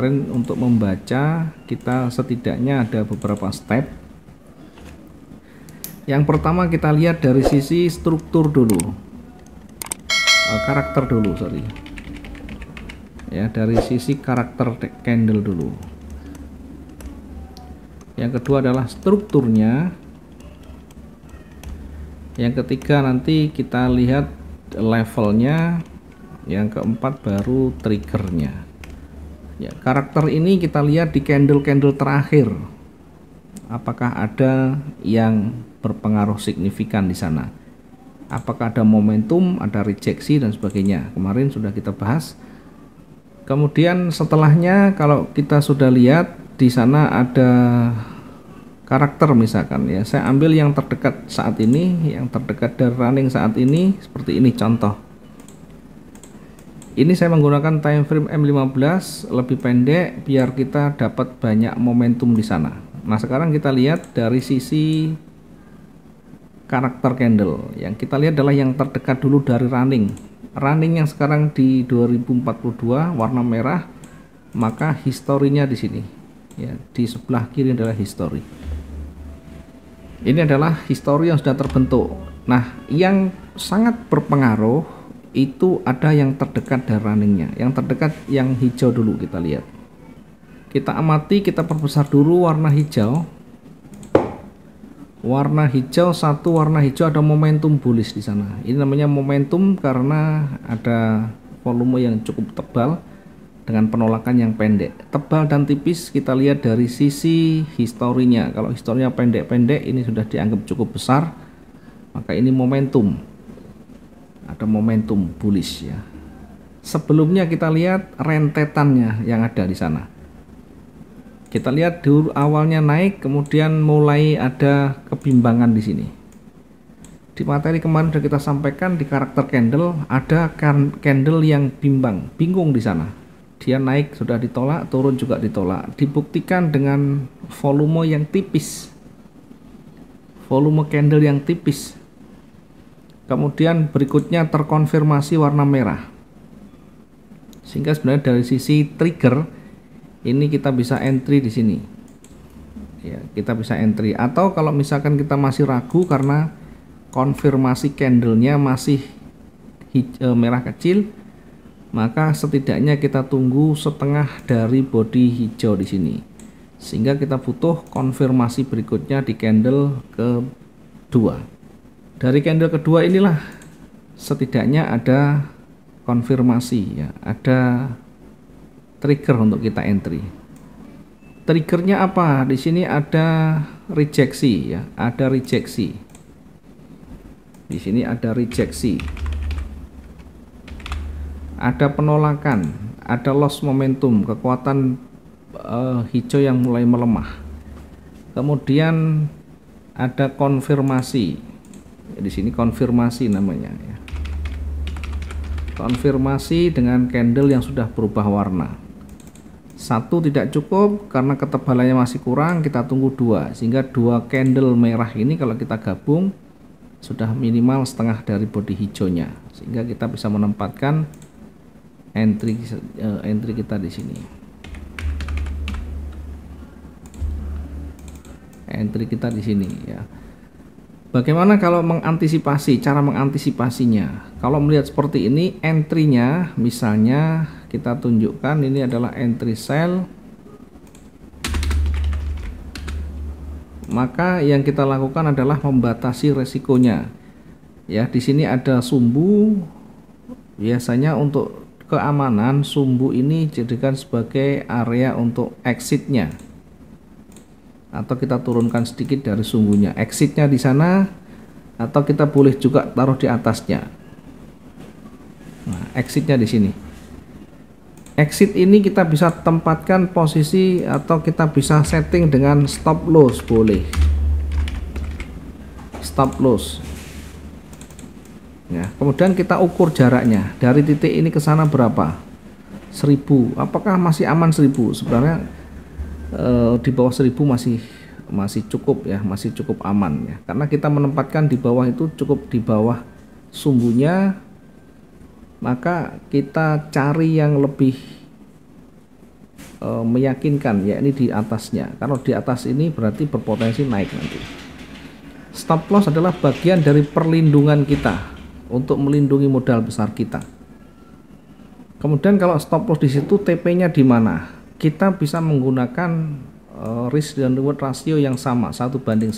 kemarin untuk membaca kita setidaknya ada beberapa step. Yang pertama kita lihat dari sisi struktur dulu, karakter dulu, sorry ya, dari sisi karakter candle dulu. Yang kedua adalah strukturnya. Yang ketiga nanti kita lihat levelnya. Yang keempat baru triggernya ya. Karakter ini kita lihat di candle-candle terakhir, apakah ada yang berpengaruh signifikan di sana, apakah ada momentum, ada rejeksi dan sebagainya. Kemarin sudah kita bahas. Kemudian setelahnya kalau kita sudah lihat di sana ada karakter, misalkan ya, saya ambil yang terdekat saat ini, yang terdekat dari running saat ini seperti ini contoh. Ini saya menggunakan time frame M15 lebih pendek biar kita dapat banyak momentum di sana. Nah, sekarang kita lihat dari sisi karakter candle. Yang kita lihat adalah yang terdekat dulu dari running. Running yang sekarang di 2042 warna merah, maka historinya di sini. Ya, di sebelah kiri adalah history. Ini adalah history yang sudah terbentuk. Nah, yang sangat berpengaruh itu ada yang terdekat dari runningnya. Yang terdekat yang hijau dulu kita lihat. Kita amati, kita perbesar dulu warna hijau. Warna hijau, satu warna hijau ada momentum bullish di sana. Ini namanya momentum karena ada volume yang cukup tebal dengan penolakan yang pendek. Tebal dan tipis kita lihat dari sisi historinya. Kalau historinya pendek-pendek, ini sudah dianggap cukup besar, maka ini momentum. Ada momentum bullish ya. Sebelumnya kita lihat rentetannya yang ada di sana. Kita lihat dulu awalnya naik, kemudian mulai ada kebimbangan di sini. Di materi kemarin sudah kita sampaikan di karakter candle ada candle yang bingung di sana. Dia naik sudah ditolak, turun juga ditolak. Dibuktikan dengan volume yang tipis. Volume candle yang tipis. Kemudian berikutnya terkonfirmasi warna merah. Sehingga sebenarnya dari sisi trigger ini kita bisa entry di sini. Ya, kita bisa entry. Atau kalau misalkan kita masih ragu karena konfirmasi candlenya masih merah kecil, maka setidaknya kita tunggu setengah dari body hijau di sini. Sehingga kita butuh konfirmasi berikutnya di candle kedua. Dari candle kedua inilah setidaknya ada konfirmasi ya, ada trigger untuk kita entry. Triggernya apa? Di sini ada rejeksi ya, ada rejeksi. Di sini ada rejeksi. Ada penolakan, ada loss momentum, kekuatan hijau yang mulai melemah. Kemudian ada konfirmasi. Di sini konfirmasi namanya ya. Konfirmasi dengan candle yang sudah berubah warna. Satu tidak cukup karena ketebalannya masih kurang, kita tunggu dua, sehingga dua candle merah ini kalau kita gabung sudah minimal setengah dari body hijaunya, sehingga kita bisa menempatkan entry kita di sini. Entry kita di sini ya. Bagaimana kalau mengantisipasi, cara mengantisipasinya? Kalau melihat seperti ini, entry-nya misalnya kita tunjukkan ini adalah entry sell. Maka yang kita lakukan adalah membatasi resikonya. Ya, di sini ada sumbu. Biasanya untuk keamanan, sumbu ini dijadikan sebagai area untuk exitnya. Atau kita turunkan sedikit dari sumbunya, exitnya di sana, atau kita boleh juga taruh di atasnya. Nah, exitnya di sini. Exit ini kita bisa tempatkan posisi atau kita bisa setting dengan stop loss, boleh. Stop loss. Ya, kemudian kita ukur jaraknya dari titik ini ke sana berapa? 1000. Apakah masih aman 1000? Sebenarnya di bawah 1000 masih cukup ya, masih cukup aman ya, karena kita menempatkan di bawah itu cukup di bawah sumbunya, maka kita cari yang lebih meyakinkan, yakni di atasnya. Kalau di atas ini berarti berpotensi naik nanti. Stop loss adalah bagian dari perlindungan kita untuk melindungi modal besar kita. Kemudian kalau stop loss di situ, TP-nya di mana? Kita bisa menggunakan risk dan reward ratio yang sama, 1:1.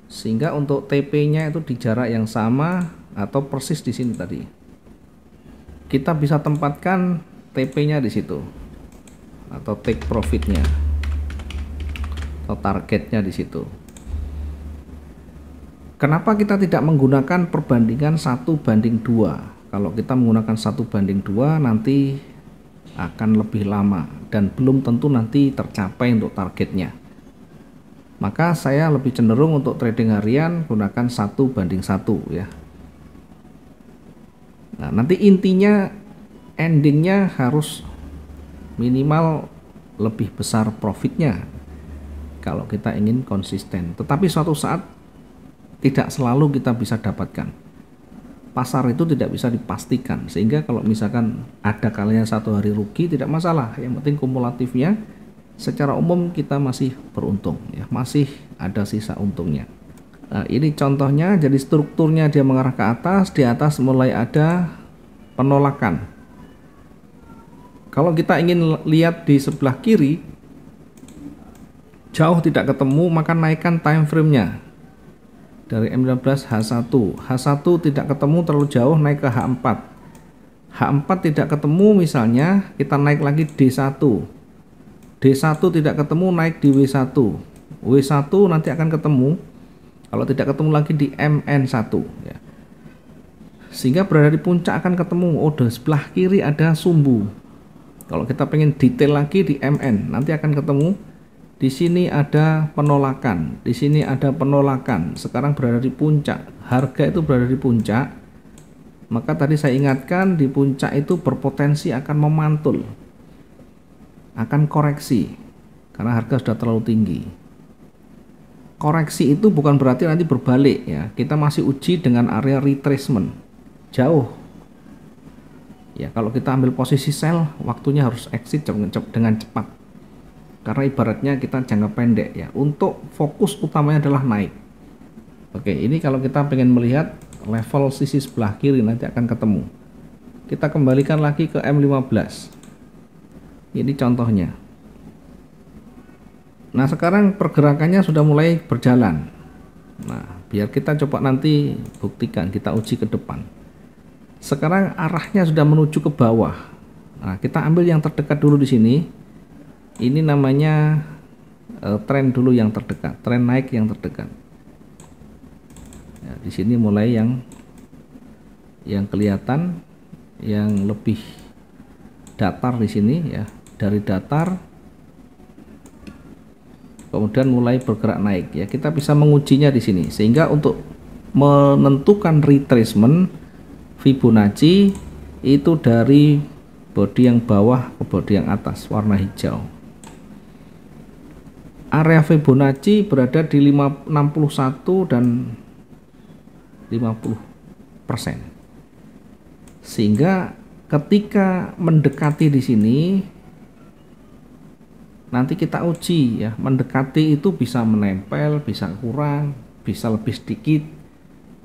Sehingga untuk TP-nya itu di jarak yang sama atau persis di sini tadi. Kita bisa tempatkan TP-nya di situ atau take profit-nya atau targetnya di situ. Kenapa kita tidak menggunakan perbandingan 1:2? Kalau kita menggunakan 1:2 nanti akan lebih lama dan belum tentu nanti tercapai untuk targetnya. Maka saya lebih cenderung untuk trading harian gunakan 1:1 ya. Nah, nanti intinya endingnya harus minimal lebih besar profitnya kalau kita ingin konsisten. Tetapi suatu saat tidak selalu kita bisa dapatkan. Pasar itu tidak bisa dipastikan, sehingga kalau misalkan ada kalanya satu hari rugi tidak masalah, yang penting kumulatifnya secara umum kita masih beruntung ya, masih ada sisa untungnya. Nah, ini contohnya, jadi strukturnya dia mengarah ke atas, di atas mulai ada penolakan. Kalau kita ingin lihat di sebelah kiri jauh tidak ketemu, maka naikkan time frame-nya dari M15 H1. H1 tidak ketemu terlalu jauh, naik ke H4. H4 tidak ketemu, misalnya kita naik lagi D1. D1 tidak ketemu, naik di W1. W1 nanti akan ketemu, kalau tidak ketemu lagi di MN1 ya. Sehingga berada di puncak akan ketemu, oh di sebelah kiri ada sumbu. Kalau kita pengen detail lagi di MN, nanti akan ketemu di sini ada penolakan, di sini ada penolakan. Sekarang berada di puncak, harga itu berada di puncak. Maka tadi saya ingatkan, di puncak itu berpotensi akan memantul, akan koreksi karena harga sudah terlalu tinggi. Koreksi itu bukan berarti nanti berbalik ya. Kita masih uji dengan area retracement jauh ya. Kalau kita ambil posisi sell, waktunya harus exit dengan cepat. Karena ibaratnya kita jangka pendek ya, untuk fokus utamanya adalah naik. Oke, ini kalau kita pengen melihat level sisi sebelah kiri nanti akan ketemu. Kita kembalikan lagi ke M15. Ini contohnya. Nah, sekarang pergerakannya sudah mulai berjalan. Nah, biar kita coba nanti buktikan, kita uji ke depan. Sekarang arahnya sudah menuju ke bawah. Nah, kita ambil yang terdekat dulu di sini. Ini namanya tren dulu yang terdekat, tren naik yang terdekat. Ya, di sini mulai yang kelihatan, yang lebih datar di sini ya, dari datar, kemudian mulai bergerak naik ya. Kita bisa mengujinya di sini, sehingga untuk menentukan retracement Fibonacci itu dari body yang bawah ke body yang atas warna hijau. Area Fibonacci berada di 61 dan 50%. Sehingga ketika mendekati di sini nanti kita uji ya, mendekati itu bisa menempel, bisa kurang, bisa lebih sedikit,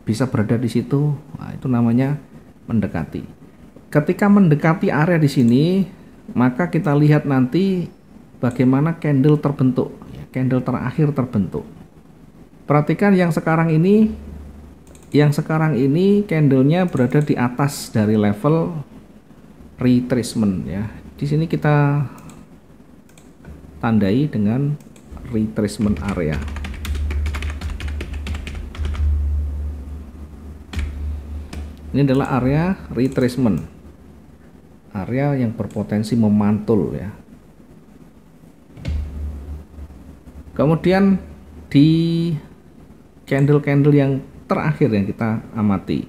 bisa berada di situ. Nah, itu namanya mendekati. Ketika mendekati area di sini, maka kita lihat nanti bagaimana candle terbentuk. Candle terakhir terbentuk. Perhatikan yang sekarang ini candlenya berada di atas dari level retracement ya. Di sini kita tandai dengan retracement area. Ini adalah area retracement, area yang berpotensi memantul ya. Kemudian di candle-candle yang terakhir yang kita amati,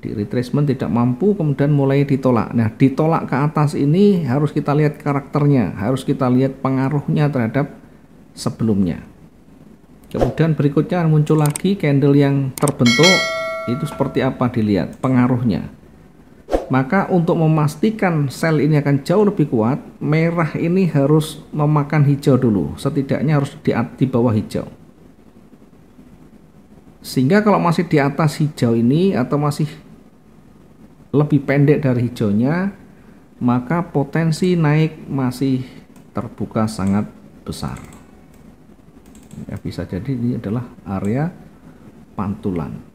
di retracement tidak mampu, kemudian mulai ditolak. Nah, ditolak ke atas ini harus kita lihat karakternya, harus kita lihat pengaruhnya terhadap sebelumnya. Kemudian berikutnya muncul lagi candle yang terbentuk, itu seperti apa dilihat pengaruhnya. Maka untuk memastikan sel ini akan jauh lebih kuat, merah ini harus memakan hijau dulu, setidaknya harus di bawah hijau. Sehingga kalau masih di atas hijau ini atau masih lebih pendek dari hijaunya, maka potensi naik masih terbuka sangat besar. Ya, bisa jadi ini adalah area pantulan.